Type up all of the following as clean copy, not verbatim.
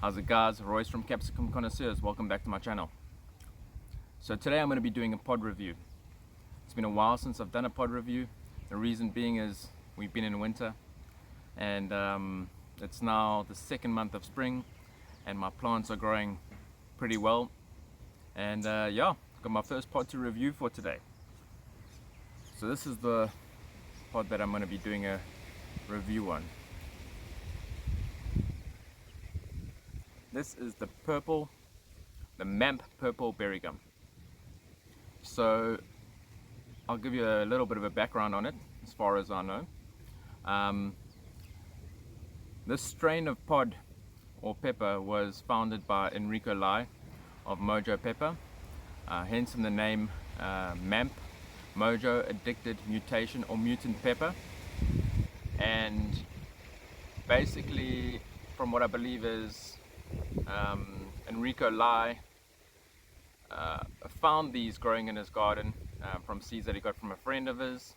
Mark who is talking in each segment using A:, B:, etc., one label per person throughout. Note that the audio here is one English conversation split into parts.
A: How's it guys? Royce from Capsicum Connoisseurs. Welcome back to my channel. So today I'm going to be doing a pod review. It's been a while since I've done a pod review. The reason being is we've been in winter and it's now the second month of spring and my plants are growing pretty well. And yeah, got my first pod to review for today. So this is the pod that I'm going to be doing a review on. This is the M.a.m.p Purple Berrygum. So I'll give you a little bit of a background on it as far as I know. This strain of pod or pepper was founded by Enrico Lai of Mojo Pepper, hence in the name M.a.m.p, Mojo Addicted Mutation or Mutant Pepper. And basically, from what I believe is Enrico Lai found these growing in his garden from seeds that he got from a friend of his,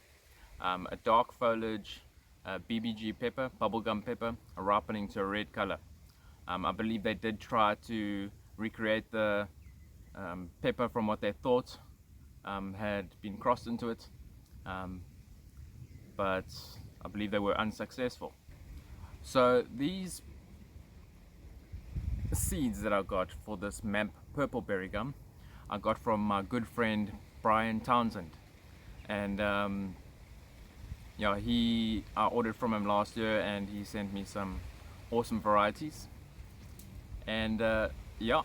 A: a dark foliage BBG pepper, bubblegum pepper, ripening to a red color. I believe they did try to recreate the pepper from what they thought had been crossed into it, but I believe they were unsuccessful. So these seeds that I got for this M.a.m.p Purple Berrygum I got from my good friend Brian Townsend, and yeah, I ordered from him last year and he sent me some awesome varieties. And yeah,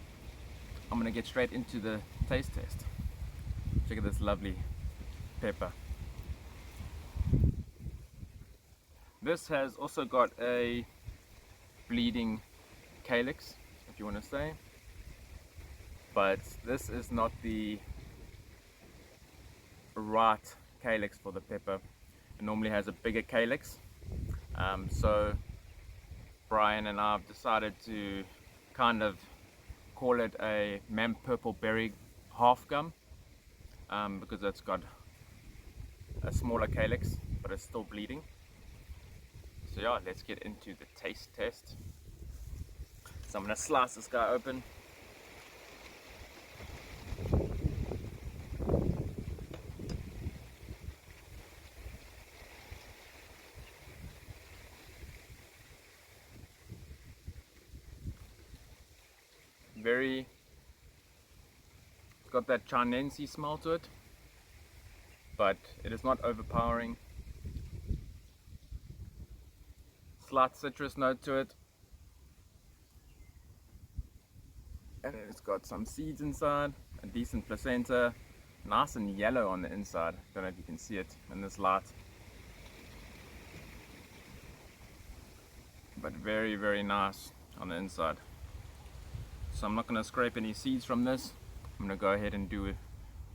A: I'm gonna get straight into the taste test. Check out this lovely pepper. This has also got a bleeding calyx, if you want to say, but this is not the right calyx for the pepper. It normally has a bigger calyx, so Brian and I have decided to kind of call it a M.a.m.p Purple Berry half gum, because it's got a smaller calyx but it's still bleeding. So yeah, let's get into the taste test. So I'm going to slice this guy open. It's got that Chinese smell to it, but it is not overpowering. Slight citrus note to it, and then it's got some seeds inside, a decent placenta, nice and yellow on the inside. Don't know if you can see it in this light, but very, very nice on the inside. So I'm not going to scrape any seeds from this. I'm going to go ahead and do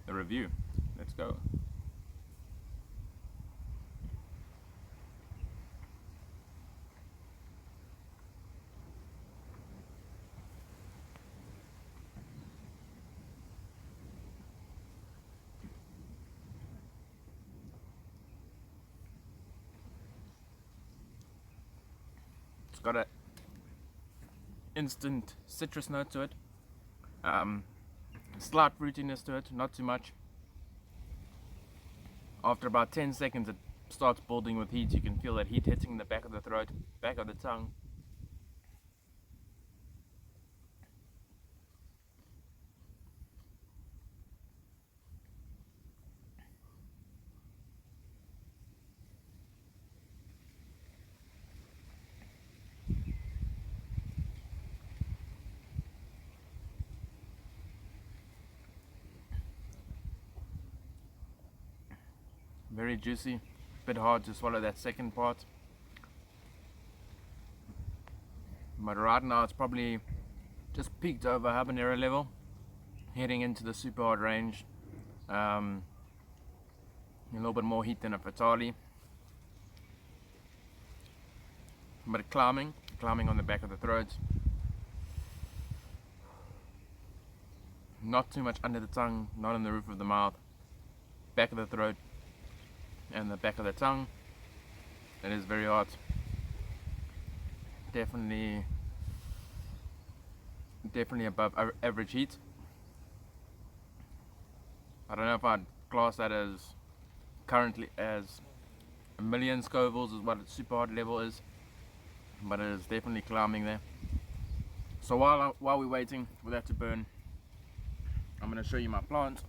A: the review. Let's go. It's got a instant citrus note to it, slight fruitiness to it, not too much. After about 10 seconds it starts building with heat. You can feel that heat hitting the back of the throat, back of the tongue. Very juicy, bit hard to swallow that second part, but right now it's probably just peaked over habanero level, heading into the super hard range. A little bit more heat than a fatali, but climbing on the back of the throat. Not too much under the tongue, not on the roof of the mouth, back of the throat and the back of the tongue. It is very hot. Definitely definitely above average heat. I don't know if I'd class that as currently as 1,000,000 Scovilles is what its super hot level is, but it is definitely climbing there. So while we're waiting for that to burn, I'm going to show you my plant.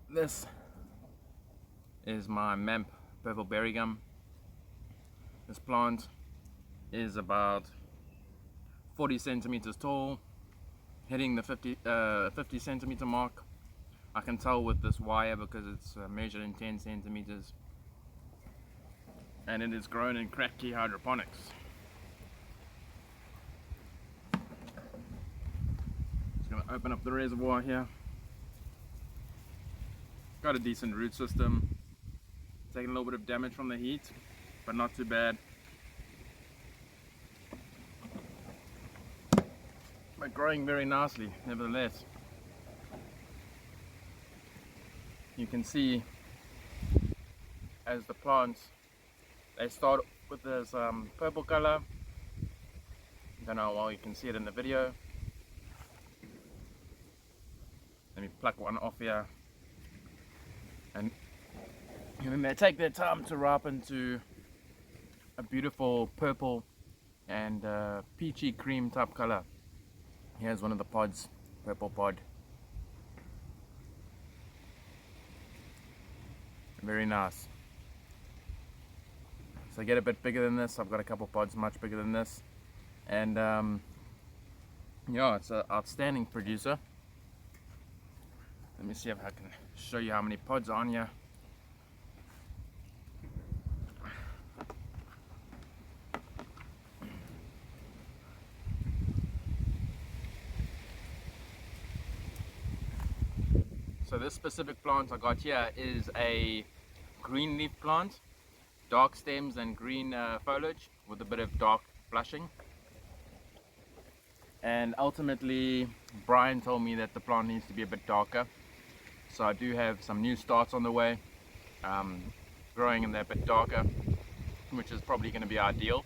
A: This is my M.a.m.p Purple Berrygum. This plant is about 40 centimeters tall, hitting the 50 centimeter mark. I can tell with this wire because it's measured in 10 centimeters, and it is grown in crack key hydroponics. Just going to open up the reservoir here. Got a decent root system, taking a little bit of damage from the heat, but not too bad. But growing very nicely nevertheless. You can see as the plants, they start with this purple color. Don't know how well you can see it in the video. Let me pluck one off here. And then they take their time to ripen to a beautiful purple and peachy cream type color. Here's one of the pods, purple pod. Very nice. So get a bit bigger than this. I've got a couple pods much bigger than this, and yeah, it's an outstanding producer. Let me see if I can show you how many pods are on here. So this specific plant I got here is a green leaf plant, dark stems and green foliage with a bit of dark blushing. And ultimately Brian told me that the plant needs to be a bit darker, so I do have some new starts on the way, growing in there a bit darker, which is probably going to be ideal.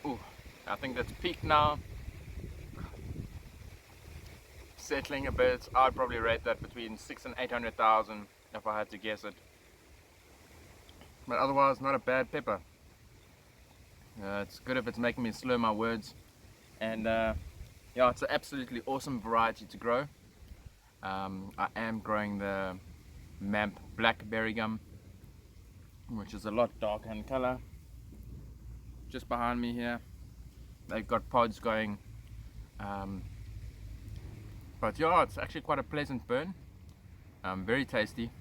A: Ooh, I think that's peaked now. Settling a bit. I'd probably rate that between 600,000 and 800,000 if I had to guess it. But otherwise, not a bad pepper. It's good if it's making me slur my words. And yeah, it's an absolutely awesome variety to grow. I am growing the Mamp Black Berrygum, which is a lot darker in color. Just behind me here, they've got pods going. But yeah, it's actually quite a pleasant burn. Very tasty.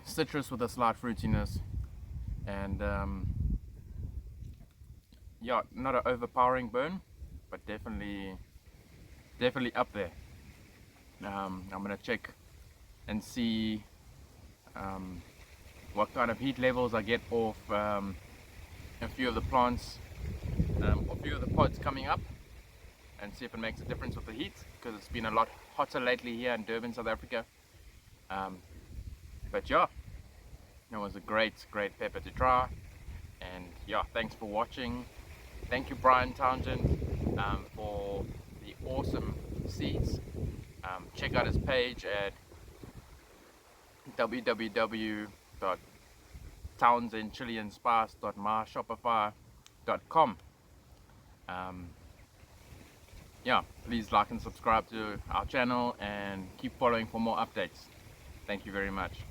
A: Citrus with a slight fruitiness. And yeah, not an overpowering burn, but definitely up there. I'm gonna check and see what kind of heat levels I get off a few of the plants, a few of the pods coming up, and see if it makes a difference with the heat, because it's been a lot hotter lately here in Durban, South Africa. But yeah, it was a great pepper to try. And yeah, thanks for watching. Thank you, Brian Townsend, for the awesome seeds. Check out his page at www.townsendchilianspice.myshopify.com. Yeah, please like and subscribe to our channel and keep following for more updates. Thank you very much.